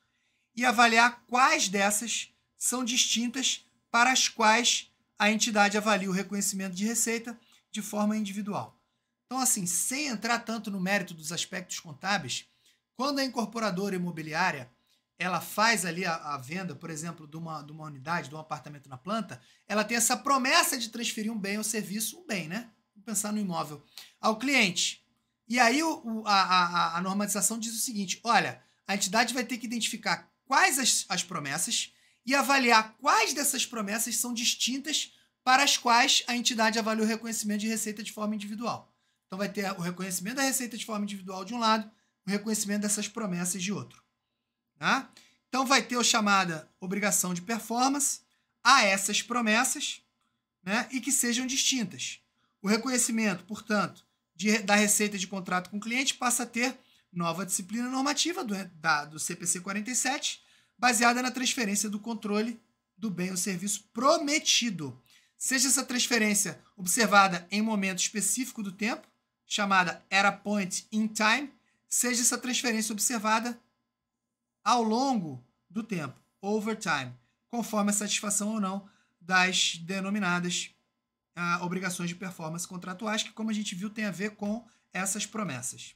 e avaliar quais dessas são distintas para as quais a entidade avalia o reconhecimento de receita de forma individual. Então, assim, sem entrar tanto no mérito dos aspectos contábeis, quando a incorporadora imobiliária ela faz ali a venda, por exemplo, de uma unidade, de um apartamento na planta, ela tem essa promessa de transferir um bem ou serviço, né? Vamos pensar no imóvel, ao cliente. E aí a normatização diz o seguinte, olha, a entidade vai ter que identificar quais as promessas e avaliar quais dessas promessas são distintas para as quais a entidade avalia o reconhecimento de receita de forma individual. Então vai ter o reconhecimento da receita de forma individual de um lado, o reconhecimento dessas promessas de outro. Tá? Então vai ter a chamada obrigação de performance a essas promessas, né, e que sejam distintas. O reconhecimento, portanto, da receita de contrato com o cliente passa a ter nova disciplina normativa do CPC 47, baseada na transferência do controle do bem ou serviço prometido. Seja essa transferência observada em momento específico do tempo, chamada at a point in time, seja essa transferência observada ao longo do tempo, over time, conforme a satisfação ou não das denominadas obrigações de performance contratuais, que, como a gente viu, tem a ver com essas promessas.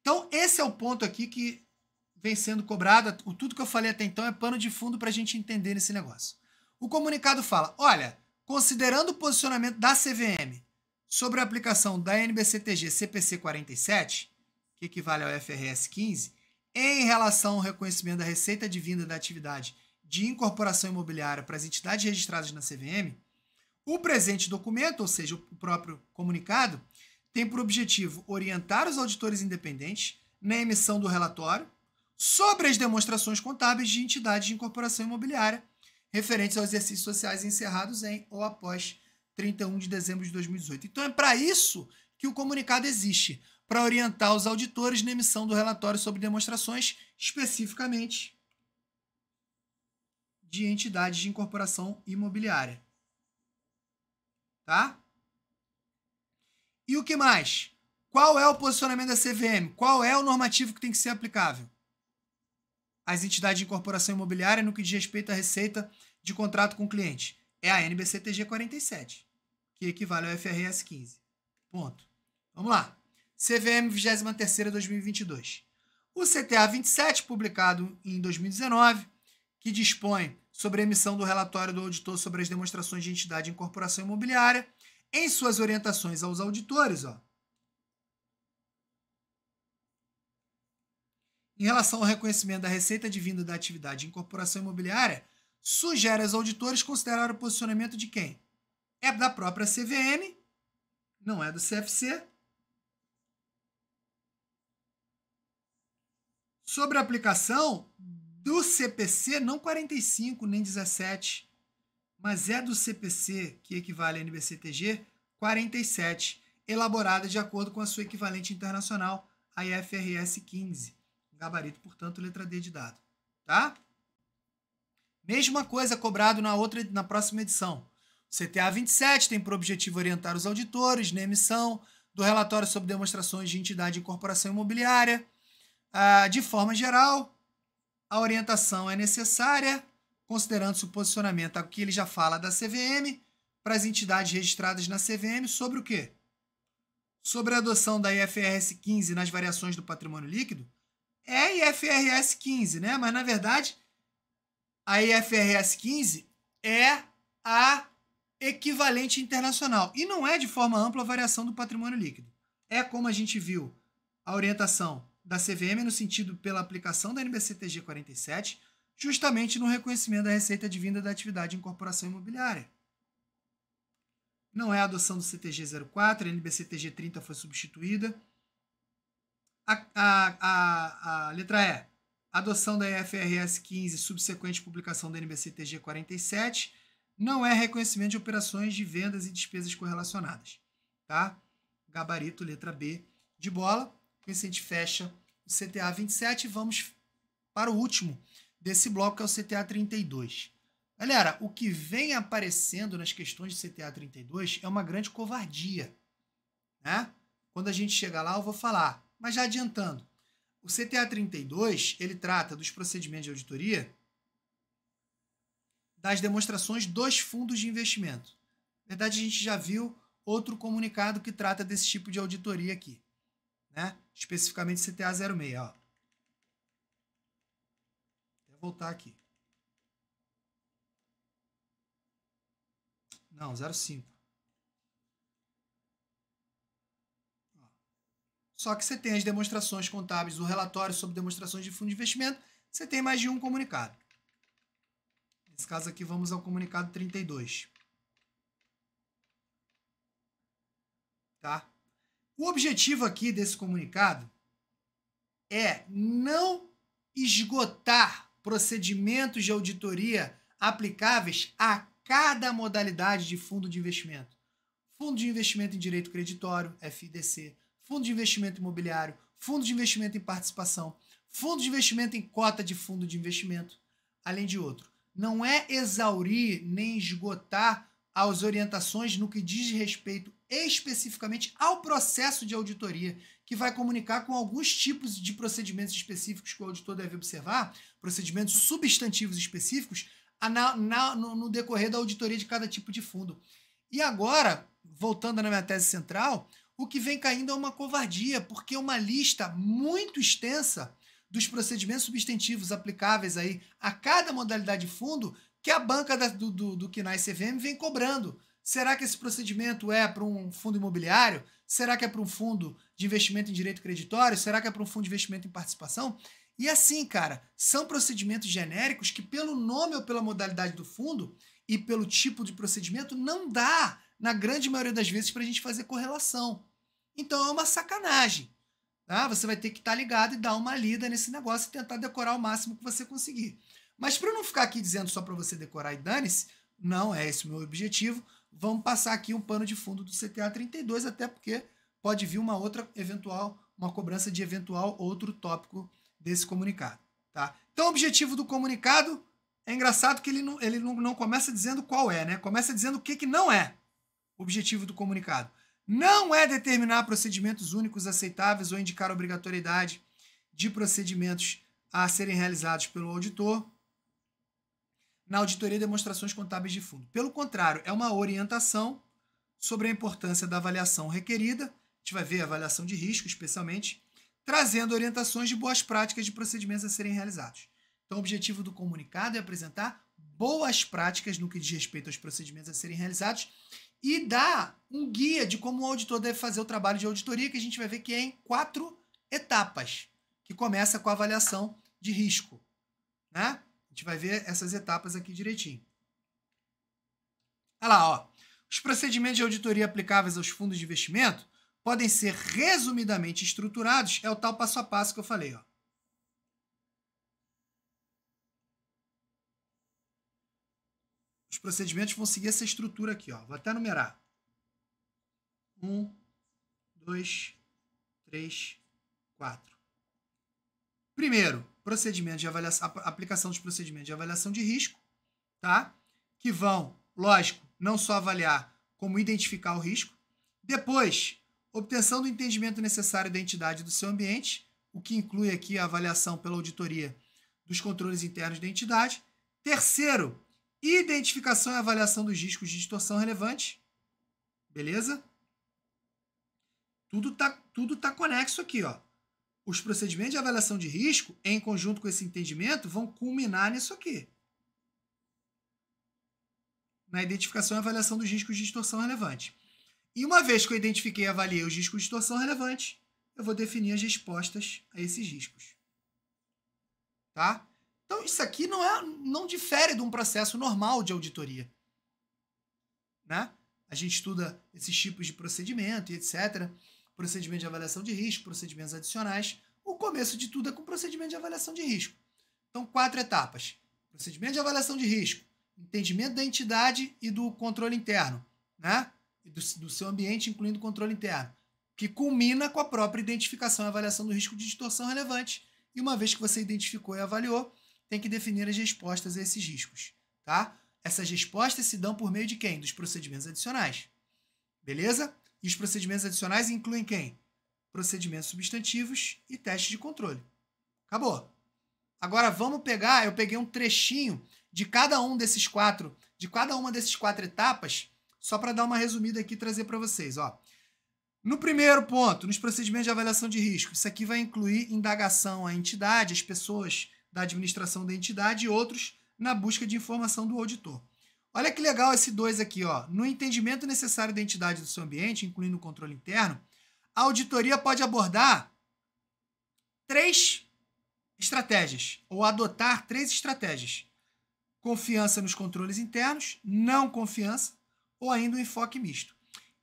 Então, esse é o ponto aqui que vem sendo cobrado. Tudo que eu falei até então é pano de fundo para a gente entender esse negócio. O comunicado fala, olha, considerando o posicionamento da CVM sobre a aplicação da NBC-TG CPC 47, que equivale ao FRS 15, em relação ao reconhecimento da receita advinda da atividade de incorporação imobiliária para as entidades registradas na CVM, o presente documento, ou seja, o próprio comunicado, tem por objetivo orientar os auditores independentes na emissão do relatório sobre as demonstrações contábeis de entidades de incorporação imobiliária referentes aos exercícios sociais encerrados em ou após 31 de dezembro de 2018. Então é para isso que o comunicado existe, para orientar os auditores na emissão do relatório sobre demonstrações, especificamente de entidades de incorporação imobiliária. Tá? E o que mais? Qual é o posicionamento da CVM? Qual é o normativo que tem que ser aplicável? As entidades de incorporação imobiliária no que diz respeito à receita de contrato com o cliente. É a NBC-TG 47, que equivale ao FRS 15. Ponto. Vamos lá. CVM 23ª/2022. O CTA 27, publicado em 2019, que dispõe sobre a emissão do relatório do auditor sobre as demonstrações de entidade de incorporação imobiliária, em suas orientações aos auditores, em relação ao reconhecimento da receita advinda da atividade de incorporação imobiliária, sugere aos auditores considerar o posicionamento de quem? É da própria CVM, não é do CFC, sobre a aplicação do CPC, não 45 nem 17, mas é do CPC, que equivale a NBC-TG 47, elaborada de acordo com a sua equivalente internacional, a IFRS 15. Gabarito, portanto, letra D de dado. Tá? Mesma coisa cobrado na próxima edição. O CTA 27 tem por objetivo orientar os auditores na emissão do relatório sobre demonstrações de entidade de incorporação imobiliária. De forma geral, a orientação é necessária, considerando-se o posicionamento, aqui ele já fala da CVM, para as entidades registradas na CVM sobre o quê? Sobre a adoção da IFRS 15 nas variações do patrimônio líquido. É IFRS 15, né? Mas, na verdade, a IFRS 15 é a equivalente internacional. E não é de forma ampla a variação do patrimônio líquido. É como a gente viu a orientação da CVM no sentido pela aplicação da NBCTG 47, justamente no reconhecimento da receita advinda da atividade de incorporação imobiliária. Não é a adoção do CTG 04, a NBCTG 30 foi substituída. A letra E, adoção da IFRS 15, subsequente publicação da NBCTG 47, não é reconhecimento de operações de vendas e despesas correlacionadas. Tá? Gabarito, letra B de bola. Com isso a gente fecha o CTA 27 e vamos para o último desse bloco, que é o CTA 32. Galera, o que vem aparecendo nas questões de CTA 32 é uma grande covardia, né? Quando a gente chegar lá, eu vou falar. Mas já adiantando, o CTA 32, ele trata dos procedimentos de auditoria das demonstrações dos fundos de investimento. Na verdade, a gente já viu outro comunicado que trata desse tipo de auditoria aqui, né? Especificamente CTA 06, ó. Vou voltar aqui. Não, 05. Só que você tem as demonstrações contábeis, o relatório sobre demonstrações de fundo de investimento, você tem mais de um comunicado. Nesse caso aqui, vamos ao comunicado 32. Tá? O objetivo aqui desse comunicado é não esgotar procedimentos de auditoria aplicáveis a cada modalidade de fundo de investimento. Fundo de investimento em direito creditório, FIDC, fundo de investimento imobiliário, fundo de investimento em participação, fundo de investimento em cota de fundo de investimento, além de outro. Não é exaurir nem esgotar as orientações no que diz respeito especificamente ao processo de auditoria, que vai comunicar com alguns tipos de procedimentos específicos que o auditor deve observar, procedimentos substantivos específicos, no decorrer da auditoria de cada tipo de fundo. E agora, voltando na minha tese central, o que vem caindo é uma covardia, porque é uma lista muito extensa dos procedimentos substantivos aplicáveis aí a cada modalidade de fundo que a banca do KNAI CVM vem cobrando. Será que esse procedimento é para um fundo imobiliário? Será que é para um fundo de investimento em direito creditório? Será que é para um fundo de investimento em participação? E assim, cara, são procedimentos genéricos que, pelo nome ou pela modalidade do fundo e pelo tipo de procedimento, não dá, na grande maioria das vezes, para a gente fazer correlação. Então é uma sacanagem. Tá? Você vai ter que estar ligado e dar uma lida nesse negócio e tentar decorar o máximo que você conseguir. Mas para não ficar aqui dizendo só para você decorar e dane-se, não é esse o meu objetivo, vamos passar aqui um pano de fundo do CTA 32, até porque pode vir uma outra eventual, uma cobrança de eventual outro tópico desse comunicado. Tá? Então o objetivo do comunicado é engraçado que ele não começa dizendo qual é, né? Começa dizendo o que não é o objetivo do comunicado. Não é determinar procedimentos únicos aceitáveis ou indicar obrigatoriedade de procedimentos a serem realizados pelo auditor na auditoria de demonstrações contábeis de fundo. Pelo contrário, é uma orientação sobre a importância da avaliação requerida, a gente vai ver a avaliação de risco, especialmente, trazendo orientações de boas práticas de procedimentos a serem realizados. Então, o objetivo do comunicado é apresentar boas práticas no que diz respeito aos procedimentos a serem realizados e dar um guia de como o auditor deve fazer o trabalho de auditoria, que a gente vai ver que é em 4 etapas, que começa com a avaliação de risco, né? A gente vai ver essas etapas aqui direitinho. Olha lá, ó. Os procedimentos de auditoria aplicáveis aos fundos de investimento podem ser resumidamente estruturados, é o tal passo a passo que eu falei, ó. Os procedimentos vão seguir essa estrutura aqui, ó. Vou até numerar. 1, 2, 3, 4. Primeiro, procedimento de avaliação, aplicação dos procedimentos de avaliação de risco, tá? Que vão, lógico, não só avaliar, como identificar o risco. Depois, obtenção do entendimento necessário da entidade e do seu ambiente, o que inclui aqui a avaliação pela auditoria dos controles internos da entidade. Terceiro, Identificação e avaliação dos riscos de distorção relevante. Beleza? Tudo tá conexo aqui, ó. Os procedimentos de avaliação de risco, em conjunto com esse entendimento, vão culminar nisso aqui. Na identificação e avaliação dos riscos de distorção relevante. E uma vez que eu identifiquei e avaliei os riscos de distorção relevante, eu vou definir as respostas a esses riscos. Tá? Então, isso aqui não difere de um processo normal de auditoria. Né? A gente estuda esses tipos de procedimento e etc. Procedimento de avaliação de risco, procedimentos adicionais. O começo de tudo é com procedimento de avaliação de risco. Então, 4 etapas. Procedimento de avaliação de risco, entendimento da entidade e do controle interno, né? E do seu ambiente, incluindo o controle interno, que culmina com a própria identificação e avaliação do risco de distorção relevante. E uma vez que você identificou e avaliou, tem que definir as respostas a esses riscos, tá? Essas respostas se dão por meio de quem? Dos procedimentos adicionais. Beleza? E os procedimentos adicionais incluem quem? Procedimentos substantivos e testes de controle. Acabou. Agora vamos pegar, eu peguei um trechinho de cada uma dessas quatro etapas, só para dar uma resumida aqui e trazer para vocês, ó. No primeiro ponto, nos procedimentos de avaliação de risco, isso aqui vai incluir indagação à entidade, as pessoas da administração da entidade e outros na busca de informação do auditor. Olha que legal esse 2 aqui, ó. No entendimento necessário da entidade do seu ambiente, incluindo o controle interno, a auditoria pode abordar 3 estratégias, ou adotar 3 estratégias. Confiança nos controles internos, não confiança, ou ainda um enfoque misto.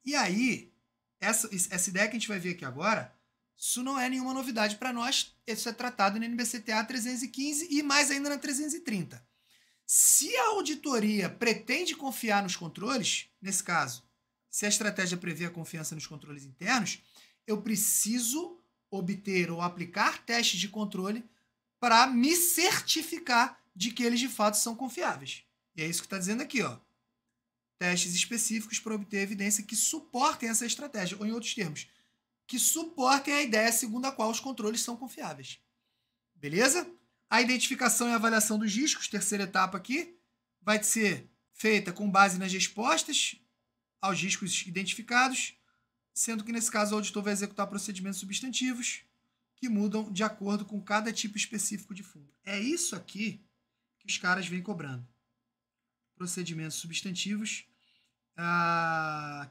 E aí, essa ideia que a gente vai ver aqui agora, isso não é nenhuma novidade para nós, isso é tratado na NBCTA 315 e mais ainda na 330. Se a auditoria pretende confiar nos controles, nesse caso, se a estratégia prevê a confiança nos controles internos, eu preciso obter ou aplicar testes de controle para me certificar de que eles de fato são confiáveis. E é isso que está dizendo aqui, ó. Testes específicos para obter evidência que suportem essa estratégia, ou em outros termos, que suportem a ideia segundo a qual os controles são confiáveis. Beleza? A identificação e avaliação dos riscos, terceira etapa aqui, vai ser feita com base nas respostas aos riscos identificados, sendo que nesse caso o auditor vai executar procedimentos substantivos que mudam de acordo com cada tipo específico de fundo. É isso aqui que os caras vêm cobrando. Procedimentos substantivos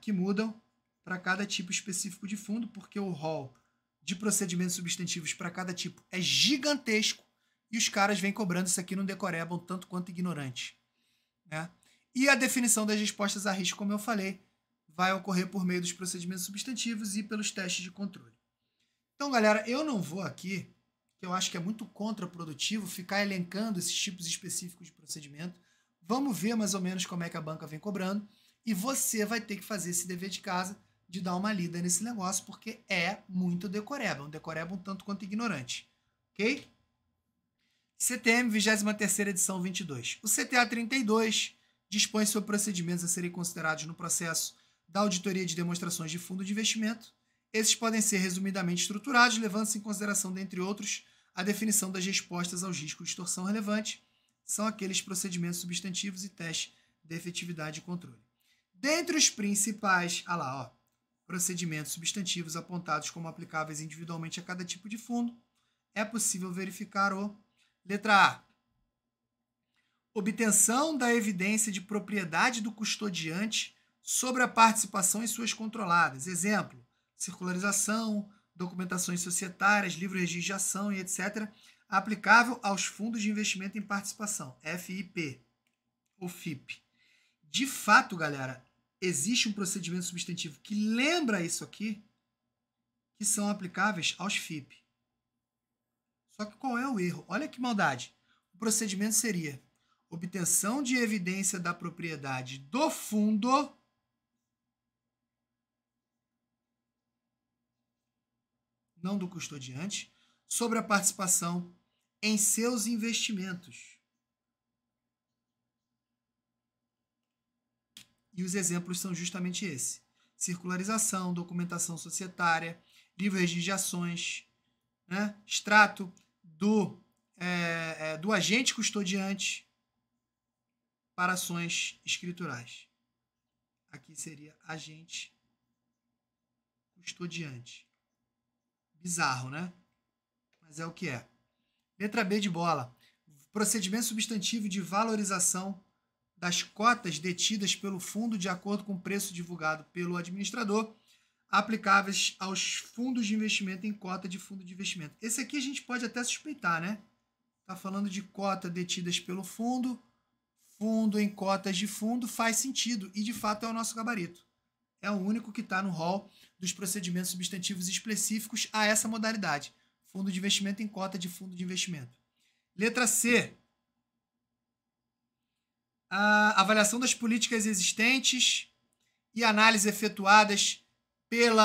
que mudam para cada tipo específico de fundo, porque o rol de procedimentos substantivos para cada tipo é gigantesco e os caras vêm cobrando isso aqui no decorebam tanto quanto ignorante. Né? E a definição das respostas a risco, como eu falei, vai ocorrer por meio dos procedimentos substantivos e pelos testes de controle. Então, galera, eu não vou aqui, que eu acho que é muito contraprodutivo, ficar elencando esses tipos específicos de procedimento. Vamos ver mais ou menos como é que a banca vem cobrando e você vai ter que fazer esse dever de casa de dar uma lida nesse negócio, porque é muito decoreba, um decoreba um tanto quanto ignorante. Ok? CTM, 23ª edição 22. O CTA 32 dispõe sobre procedimentos a serem considerados no processo da auditoria de demonstrações de fundo de investimento. Esses podem ser resumidamente estruturados, levando-se em consideração, dentre outros, a definição das respostas aos riscos de distorção relevante, são aqueles procedimentos substantivos e testes de efetividade e controle. Dentre os principais, procedimentos substantivos apontados como aplicáveis individualmente a cada tipo de fundo, é possível verificar o letra A. Obtenção da evidência de propriedade do custodiante sobre a participação em suas controladas. Exemplo, circularização, documentações societárias, livro registro de ação e etc., aplicável aos fundos de investimento em participação, FIP ou FIP. De fato, galera, existe um procedimento substantivo que lembra isso aqui, que são aplicáveis aos FIP. Só que qual é o erro? Olha que maldade. O procedimento seria obtenção de evidência da propriedade do fundo não do custodiante, sobre a participação em seus investimentos. E os exemplos são justamente esse. Circularização, documentação societária, livro registro de ações, né? Extrato do agente custodiante, para ações escriturais. Aqui seria agente custodiante. Bizarro, né? Mas é o que é. Letra B de bola. Procedimento substantivo de valorização das cotas detidas pelo fundo de acordo com o preço divulgado pelo administrador, aplicáveis aos fundos de investimento em cota de fundo de investimento. Esse aqui a gente pode até suspeitar, né? Está falando de cota detidas pelo fundo, fundo em cotas de fundo, faz sentido. E, de fato, é o nosso gabarito. É o único que está no rol dos procedimentos substantivos específicos a essa modalidade. Fundo de investimento em cota de fundo de investimento. Letra C. A avaliação das políticas existentes e análises efetuadas pelo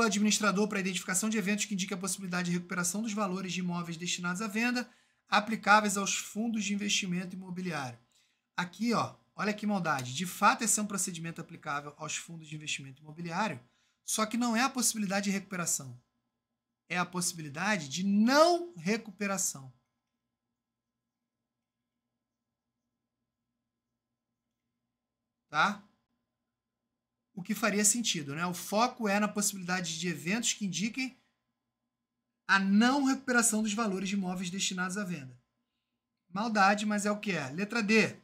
administrador para a identificação de eventos que indiquem a possibilidade de recuperação dos valores de imóveis destinados à venda, aplicáveis aos fundos de investimento imobiliário. Aqui, ó, olha que maldade. De fato, esse é um procedimento aplicável aos fundos de investimento imobiliário, só que não é a possibilidade de recuperação. É a possibilidade de não recuperação. Tá? O que faria sentido, né? O foco é na possibilidade de eventos que indiquem a não recuperação dos valores de imóveis destinados à venda. Maldade, mas é o que é. Letra D.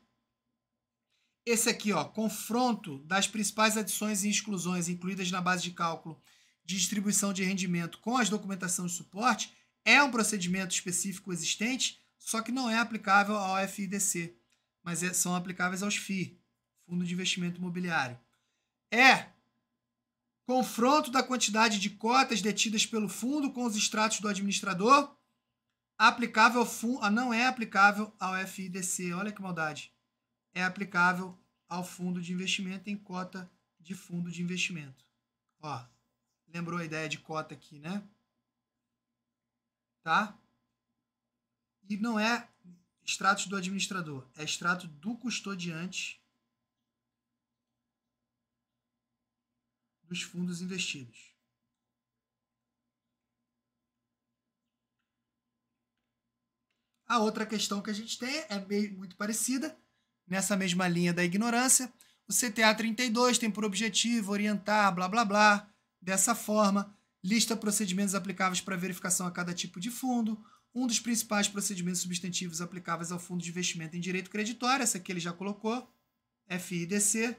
Esse aqui, ó, confronto das principais adições e exclusões incluídas na base de cálculo de distribuição de rendimento com as documentações de suporte, é um procedimento específico existente, só que não é aplicável ao FIDC, mas são aplicáveis aos FII, Fundo de Investimento Imobiliário. Confronto da quantidade de cotas detidas pelo fundo com os extratos do administrador, aplicável ao fundo, não é aplicável ao FIDC, olha que maldade. É aplicável ao fundo de investimento em cota de fundo de investimento. Ó, lembrou a ideia de cota aqui, né? Tá? E não é extratos do administrador, é extrato do custodiante dos fundos investidos. A outra questão que a gente tem é muito parecida, nessa mesma linha da ignorância. O CTA 32 tem por objetivo orientar, blá, blá, blá, dessa forma, lista procedimentos aplicáveis para verificação a cada tipo de fundo. Um dos principais procedimentos substantivos aplicáveis ao fundo de investimento em direito creditório, essa aqui ele já colocou, FIDC,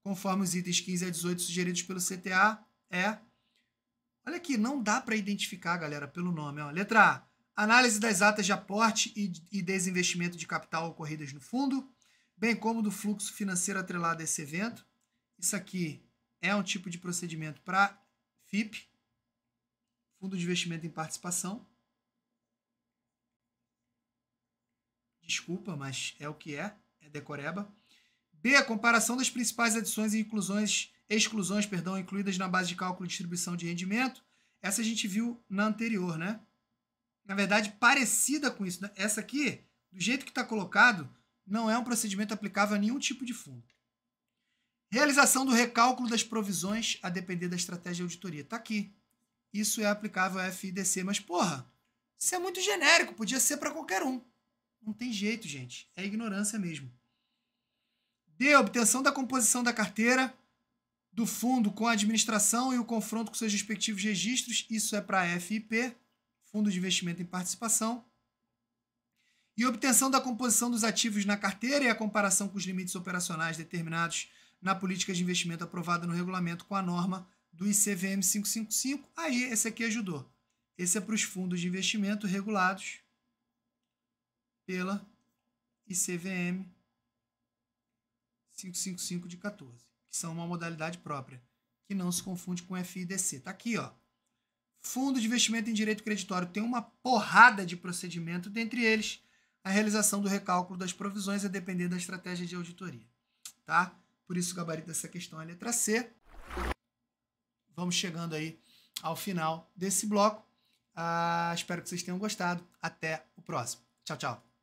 conforme os itens 15 a 18 sugeridos pelo CTA, Olha aqui, não dá para identificar, galera, pelo nome. Ó. Letra A. Análise das atas de aporte e desinvestimento de capital ocorridas no fundo, bem como do fluxo financeiro atrelado a esse evento. Isso aqui é um tipo de procedimento para FIP, Fundo de Investimento em Participação. Desculpa, mas é o que é decoreba. B. A comparação das principais adições e exclusões, incluídas na base de cálculo e distribuição de rendimento. Essa a gente viu na anterior, né? Na verdade, parecida com isso. Essa aqui, do jeito que está colocado, não é um procedimento aplicável a nenhum tipo de fundo. Realização do recálculo das provisões a depender da estratégia de auditoria. Está aqui. Isso é aplicável a FIDC, mas, porra, isso é muito genérico, podia ser para qualquer um. Não tem jeito, gente. É ignorância mesmo. D. Obtenção da composição da carteira do fundo com a administração e o confronto com seus respectivos registros. Isso é para FIP, Fundo de Investimento em Participação. E obtenção da composição dos ativos na carteira e a comparação com os limites operacionais determinados na política de investimento aprovada no regulamento com a norma do ICVM 555. Aí, esse aqui ajudou. Esse é para os fundos de investimento regulados pela ICVM 555 de 14, que são uma modalidade própria, que não se confunde com FIDC. Tá aqui, ó. Fundo de investimento em direito creditório tem uma porrada de procedimento, dentre eles a realização do recálculo das provisões a depender da estratégia de auditoria. Tá? Por isso o gabarito dessa questão é a letra C. Vamos chegando aí ao final desse bloco. Espero que vocês tenham gostado. Até o próximo. Tchau, tchau.